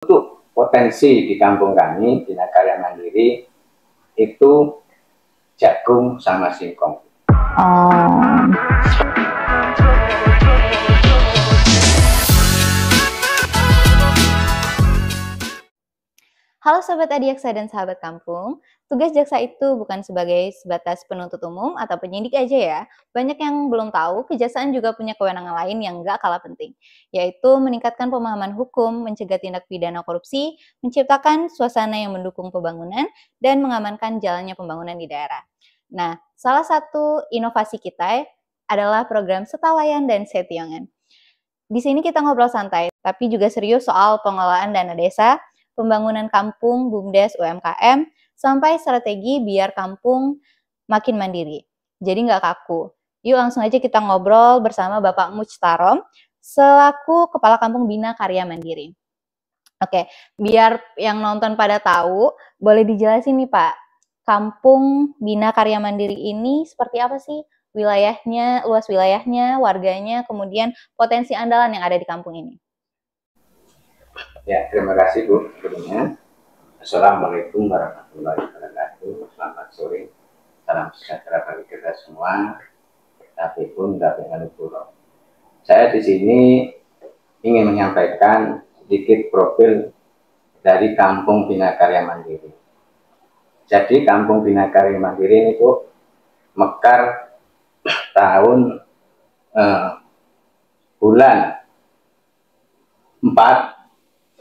Untuk potensi di kampung kami, Bina Karya Mandiri, itu jagung sama singkong. Halo Sobat Adiaksa dan sahabat kampung, tugas jaksa itu bukan sebagai sebatas penuntut umum atau penyidik aja ya. Banyak yang belum tahu, kejaksaan juga punya kewenangan lain yang nggak kalah penting, yaitu meningkatkan pemahaman hukum, mencegah tindak pidana korupsi, menciptakan suasana yang mendukung pembangunan, dan mengamankan jalannya pembangunan di daerah. Nah, salah satu inovasi kita adalah program Setalayan dan Setiongan. Di sini kita ngobrol santai, tapi juga serius soal pengelolaan dana desa, pembangunan kampung, BUMDes, UMKM, sampai strategi biar kampung makin mandiri. Jadi nggak kaku. Yuk langsung aja kita ngobrol bersama Bapak Mujtarom, selaku Kepala Kampung Bina Karya Mandiri. Oke, biar yang nonton pada tahu, boleh dijelasin nih Pak, Kampung Bina Karya Mandiri ini seperti apa sih? Wilayahnya, luas wilayahnya, warganya, kemudian potensi andalan yang ada di kampung ini. Ya, terima kasih Bu. Sebelumnya, Assalamualaikum warahmatullahi wabarakatuh. Selamat sore, salam sejahtera bagi kita semua. Tapi pun tidak dengan pulau. Saya di sini ingin menyampaikan sedikit profil dari Kampung Bina Karya Mandiri. Jadi Kampung Bina Karya Mandiri ini Bu, mekar tahun bulan 4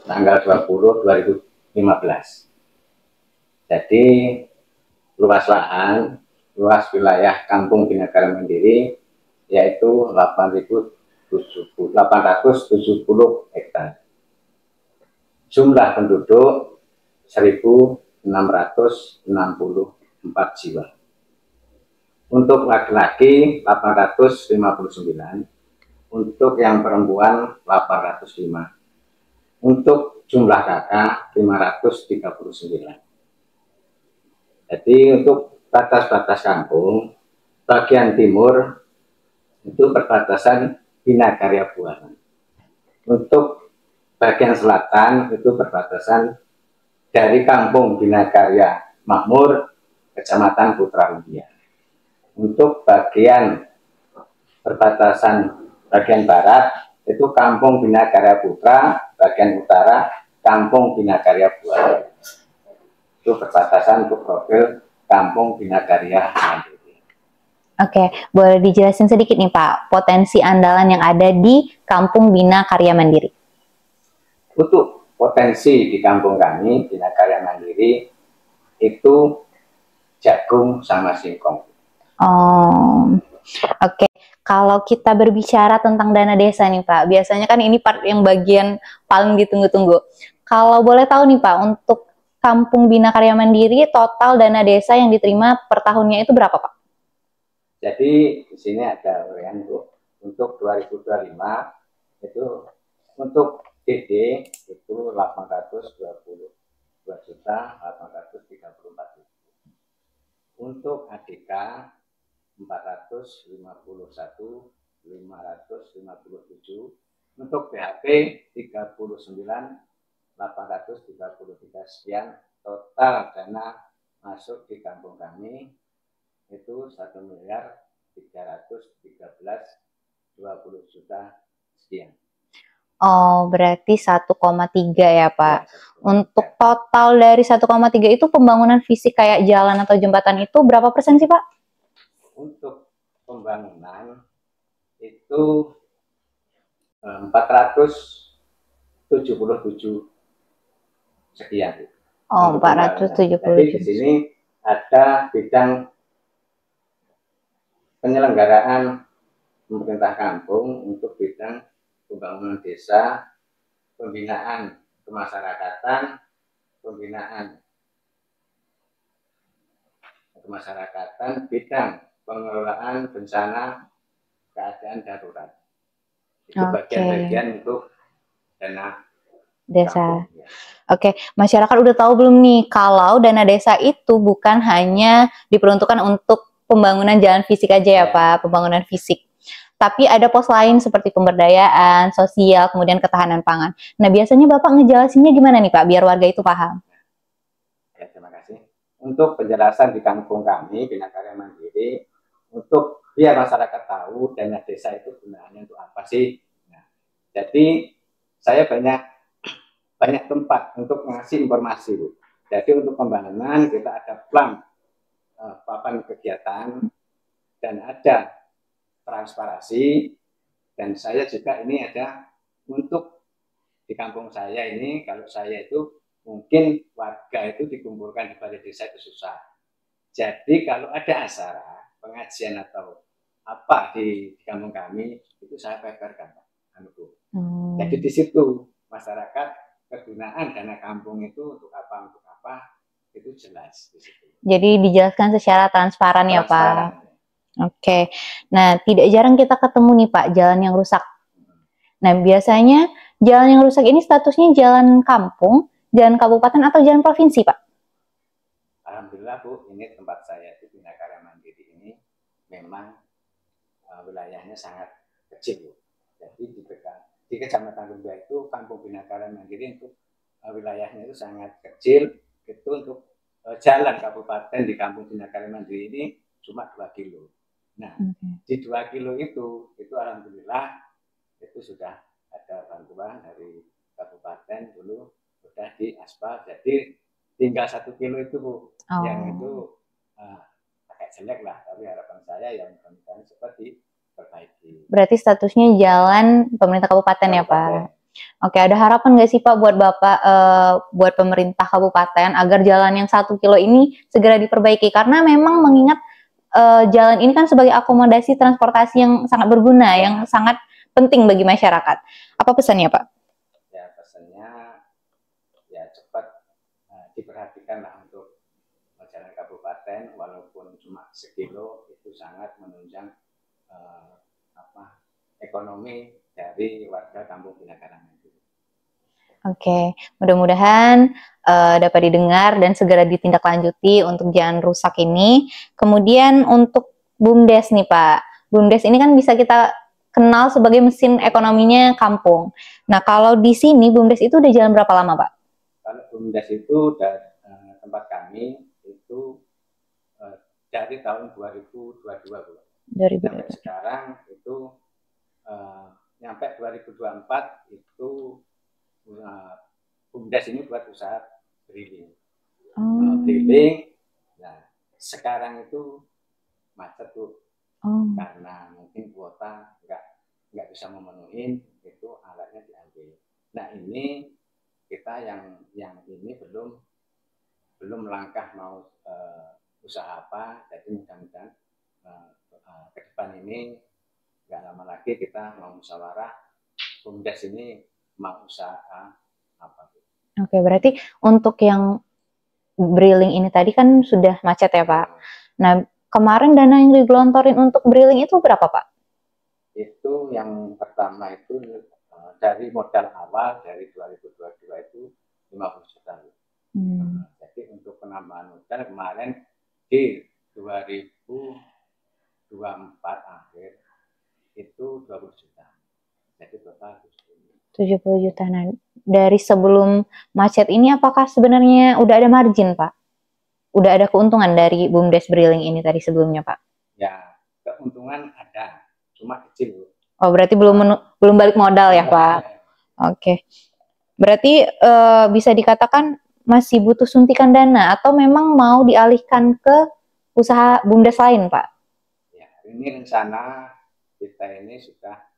tanggal 20 2015. Jadi luas lahan, luas wilayah Kampung Bina Karya Mandiri yaitu 870 hektar. Jumlah penduduk 1.664 jiwa. Untuk laki-laki 859, untuk yang perempuan 805. Untuk jumlah kakak 539. Jadi untuk batas-batas kampung, bagian timur itu perbatasan Bina Karya Buaran. Untuk bagian selatan itu perbatasan dari Kampung Bina Karya Makmur, Kecamatan Putra India. Untuk bagian perbatasan bagian barat itu Kampung Bina Karya Putra, bagian utara Kampung Bina Karya Buaran. Itu perbatasan untuk profil Kampung Bina Karya Mandiri. Oke, boleh dijelasin sedikit nih Pak, potensi andalan yang ada di Kampung Bina Karya Mandiri. Untuk potensi di kampung kami, Bina Karya Mandiri, itu jagung sama singkong. Oke. Kalau kita berbicara tentang dana desa nih Pak, biasanya kan ini part yang bagian paling ditunggu-tunggu. Kalau boleh tahu nih Pak, untuk Kampung Bina Karya Mandiri, total dana desa yang diterima per tahunnya itu berapa Pak? Jadi di sini ada uraian Bu. Untuk 2025 itu untuk DD itu 822.834.000. Untuk ADK 451.557, untuk BHP 39.833 sekian. Total dana masuk di kampung kami itu 1.313.20 sekian. Berarti 1,3 ya Pak. Untuk total dari 1,3 itu pembangunan fisik kayak jalan atau jembatan itu berapa persen sih Pak? Untuk pembangunan itu 477 sekian. 477. Jadi di sini ada bidang penyelenggaraan pemerintah kampung untuk bidang pembangunan desa, pembinaan kemasyarakatan, bidang pengelolaan bencana keadaan darurat. Itu bagian-bagian untuk dana desa. Oke, masyarakat udah tahu belum nih kalau dana desa itu bukan hanya diperuntukkan untuk pembangunan jalan fisik aja ya Pak, pembangunan fisik. tapi ada pos lain seperti pemberdayaan, sosial, kemudian ketahanan pangan. Nah, biasanya Bapak ngejelasinnya gimana nih Pak, biar warga itu paham? Ya, terima kasih. Untuk penjelasan di kampung kami, Bina Karya Mandiri, untuk biar masyarakat tahu dana desa itu gunanya untuk apa sih. Nah, jadi saya banyak tempat untuk mengasih informasi. Jadi untuk pembangunan kita ada plan papan kegiatan dan ada transparansi, dan saya juga ini ada untuk di kampung saya ini, kalau saya itu mungkin warga itu dikumpulkan di balai desa itu susah. Jadi kalau ada acara pengajian atau apa di kampung kami itu saya paparkan, Pak. Jadi di situ masyarakat kegunaan dana kampung itu untuk apa itu jelas di situ. Jadi dijelaskan secara transparan ya Pak. Transparan. Oke. Nah, tidak jarang kita ketemu nih Pak, jalan yang rusak. Nah, biasanya jalan yang rusak ini statusnya jalan kampung, jalan kabupaten, atau jalan provinsi, Pak? Alhamdulillah Bu, ini tempat saya di Bina Karya Mandiri ini memang wilayahnya sangat kecil Bu. Jadi di Kecamatan Lumba itu Kampung Bina Karya Mandiri untuk wilayahnya itu sangat kecil. Itu untuk jalan kabupaten di Kampung Bina Karya Mandiri ini cuma 2 kilo. Nah, di 2 kilo itu alhamdulillah itu sudah ada bantuan dari kabupaten dulu sudah di aspal, jadi tinggal 1 kilo itu Bu, yang itu agak jelek lah, tapi harapan saya yang mudah-mudahan seperti perbaiki. Berarti statusnya jalan pemerintah kabupaten ya Pak? Oke, ada harapan nggak sih Pak buat Bapak, buat pemerintah kabupaten agar jalan yang 1 kilo ini segera diperbaiki? Karena memang mengingat jalan ini kan sebagai akomodasi transportasi yang sangat berguna, yang sangat penting bagi masyarakat. Apa pesannya Pak? Ya, pesannya ya cepat diperhatikan lah untuk jalan kabupaten, walaupun cuma sekilo itu sangat menunjang ekonomi dari warga Kampung Bina Karya Mandiri. Oke, mudah-mudahan dapat didengar dan segera ditindaklanjuti untuk jalan rusak ini. Kemudian untuk BUMDes nih Pak, BUMDes ini kan bisa kita kenal sebagai mesin ekonominya kampung. Nah, kalau di sini BUMDes itu udah jalan berapa lama Pak? Kalau BUMDes itu dari tempat kami itu dari tahun 2022 Bu. Sampai sekarang itu nyampe 2024 itu BUMDes ini buat usaha drilling. Drilling. Nah, sekarang itu macet tuh. Karena mungkin kuota nggak bisa memenuhi, itu alatnya diambil. Nah, ini kita yang ini belum langkah mau usaha apa, jadi mudah-mudahan ke depan ini nggak lama lagi kita mau musyawarah BUMDes ini mau usaha apa. Oke, berarti untuk yang drilling ini tadi kan sudah macet ya Pak. Nah, kemarin dana yang digelontorin untuk drilling itu berapa Pak? Itu yang pertama itu dari modal awal dari 2022 itu 50 juta. Jadi untuk penambahan modal kemarin di 2024 akhir itu 20 juta. Jadi total 70 juta. Nah, dari sebelum macet ini apakah sebenarnya udah ada margin, Pak? Udah ada keuntungan dari BUMDes Drilling ini tadi sebelumnya, Pak? Ya, keuntungan ada, cuma kecil. Oh, berarti belum balik modal ya, Pak? Oke. Berarti bisa dikatakan masih butuh suntikan dana atau memang mau dialihkan ke usaha BUMDes lain, Pak? Ya, ini rencana kita ini sudah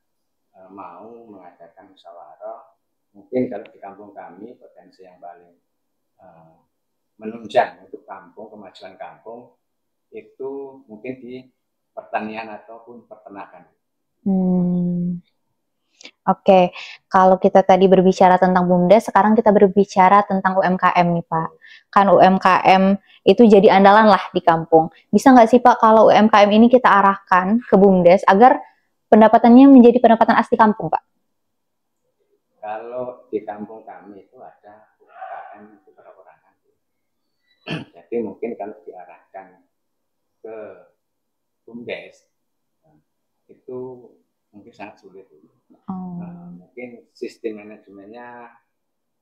mau mengadakan musyawarah. Mungkin kalau di kampung kami potensi yang paling menunjang untuk kampung, kemajuan kampung itu mungkin di pertanian ataupun peternakan. Oke, kalau kita tadi berbicara tentang BUMDes, sekarang kita berbicara tentang UMKM nih Pak. Kan UMKM itu jadi andalan lah di kampung. Bisa nggak sih Pak kalau UMKM ini kita arahkan ke BUMDes agar pendapatannya menjadi pendapatan asli kampung Pak? Kalau di kampung kami itu ada UMKM itu perorangan. Jadi mungkin kalau diarahkan ke BUMDes itu itu sangat sulit. Oh. Mungkin sistem manajemennya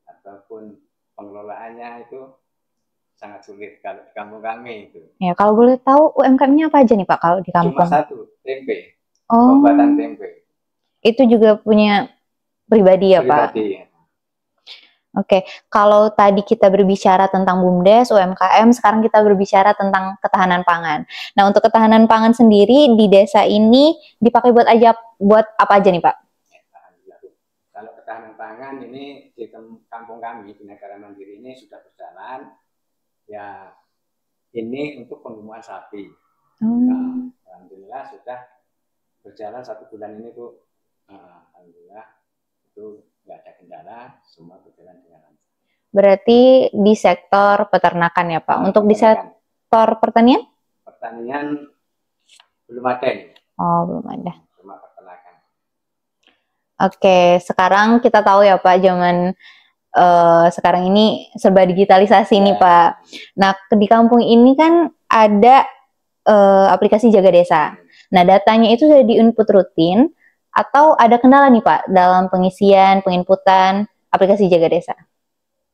ataupun pengelolaannya itu sangat sulit kalau di kampung kami itu. Ya, kalau boleh tahu UMKM-nya apa aja nih Pak kalau di kampung? Cuma satu, tempe. Oh, Pembuatan tempe. itu juga punya pribadi ya Pak? Pribadi, ya. Oke, kalau tadi kita berbicara tentang BUMDes, UMKM, sekarang kita berbicara tentang ketahanan pangan. Nah, untuk ketahanan pangan sendiri di desa ini dipakai buat apa aja nih Pak? Kalau ketahanan pangan ini di kampung kami di Negara Mandiri ini sudah berjalan. Ya, ini untuk penggemukan sapi. Nah, alhamdulillah sudah berjalan 1 bulan ini Bu. Alhamdulillah itu nggak ada kendala, semua berjalan dengan lancar. Berarti di sektor peternakan ya Pak. Untuk di sektor pertanian? Pertanian belum ada ini. Oh, belum ada. Cuma peternakan. Oke, sekarang kita tahu ya Pak, zaman sekarang ini serba digitalisasi nih Pak. Nah, di kampung ini kan ada aplikasi Jaga Desa. Nah, datanya itu sudah di-input rutin atau ada kendala nih Pak dalam pengisian, penginputan aplikasi Jaga Desa?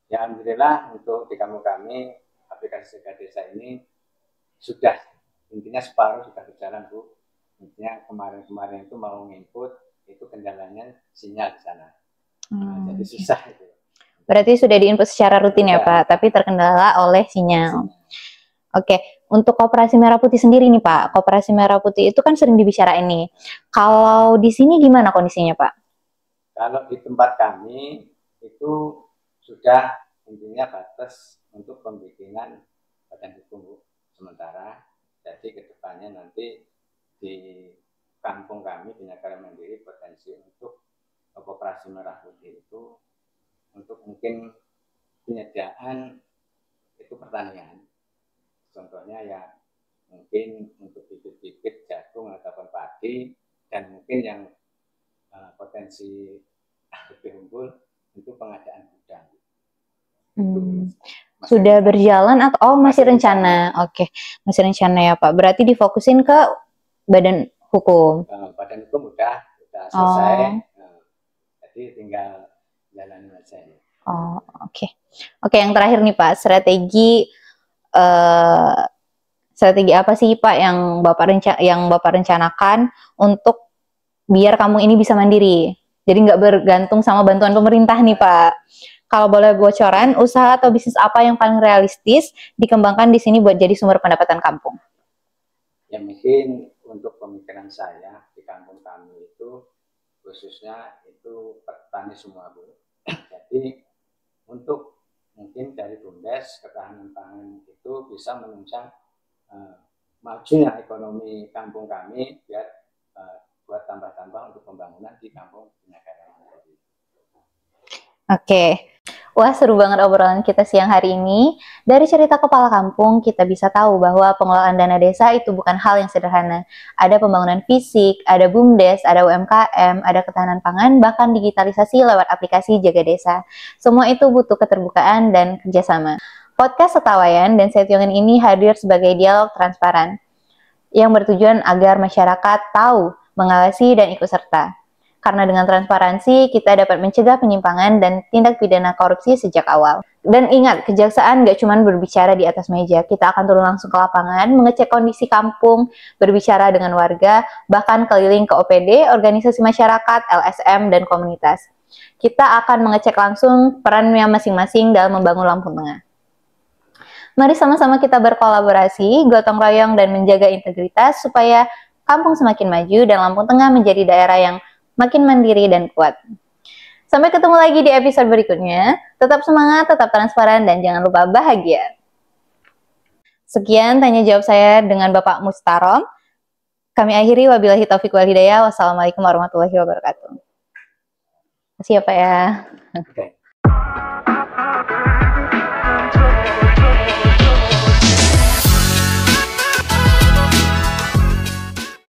Ya, alhamdulillah untuk di kampung kami aplikasi Jaga Desa ini sudah intinya separuh sudah berjalan Bu. Intinya kemarin-kemarin itu mau nginput itu kendalanya sinyal di sana. Jadi susah itu. Berarti sudah di-input secara rutin ya Pak, tapi terkendala oleh sinyal. Oke, untuk Koperasi Merah Putih sendiri nih Pak, Koperasi Merah Putih itu kan sering dibicarain nih. Kalau di sini gimana kondisinya Pak? Kalau di tempat kami itu sudah intinya batas untuk pembikinan badan hukum sementara. Jadi kedepannya nanti di kampung kami di Negara Mandiri potensi untuk Koperasi Merah Putih itu untuk mungkin penyediaan itu pertanian. Contohnya ya mungkin untuk bibit-bibit jagung ataupun padi dan mungkin yang potensi lebih unggul itu pengadaan gudang. Sudah berjalan atau masih rencana? Oke, masih rencana ya Pak. Berarti difokusin ke badan hukum. Badan hukum udah selesai. Jadi tinggal jalanin aja. Oh, oke. Oke, yang terakhir nih Pak, strategi apa sih Pak yang Bapak rencanakan untuk biar kampung ini bisa mandiri? Jadi nggak bergantung sama bantuan pemerintah nih Pak. Kalau boleh bocoran, usaha atau bisnis apa yang paling realistis dikembangkan di sini buat jadi sumber pendapatan kampung? Ya mungkin untuk pemikiran saya di kampung kami itu khususnya itu petani semua Bu. Jadi untuk mungkin dari BUMDes ketahanan pangan itu bisa menunjang majunya ekonomi kampung kami biar buat tambah-tambah untuk pembangunan di kampung Negara Mandiri. Oke. Wah, seru banget obrolan kita siang hari ini. Dari cerita kepala kampung, kita bisa tahu bahwa pengelolaan dana desa itu bukan hal yang sederhana. Ada pembangunan fisik, ada BUMDes, ada UMKM, ada ketahanan pangan, bahkan digitalisasi lewat aplikasi Jaga Desa. Semua itu butuh keterbukaan dan kerjasama. Podcast Setawayan dan Setiongan ini hadir sebagai dialog transparan yang bertujuan agar masyarakat tahu, mengawasi, dan ikut serta. Karena dengan transparansi, kita dapat mencegah penyimpangan dan tindak pidana korupsi sejak awal. Dan ingat, kejaksaan gak cuma berbicara di atas meja. Kita akan turun langsung ke lapangan, mengecek kondisi kampung, berbicara dengan warga, bahkan keliling ke OPD, organisasi masyarakat, LSM, dan komunitas. Kita akan mengecek langsung perannya masing-masing dalam membangun Lampung Tengah. Mari sama-sama kita berkolaborasi, gotong royong, dan menjaga integritas supaya kampung semakin maju dan Lampung Tengah menjadi daerah yang makin mandiri dan kuat. Sampai ketemu lagi di episode berikutnya. Tetap semangat, tetap transparan, dan jangan lupa bahagia. Sekian tanya jawab saya dengan Bapak Mustarom. Kami akhiri, wabillahi taufiq wal hidayah. Wassalamualaikum warahmatullahi wabarakatuh. Terima kasih ya Pak ya.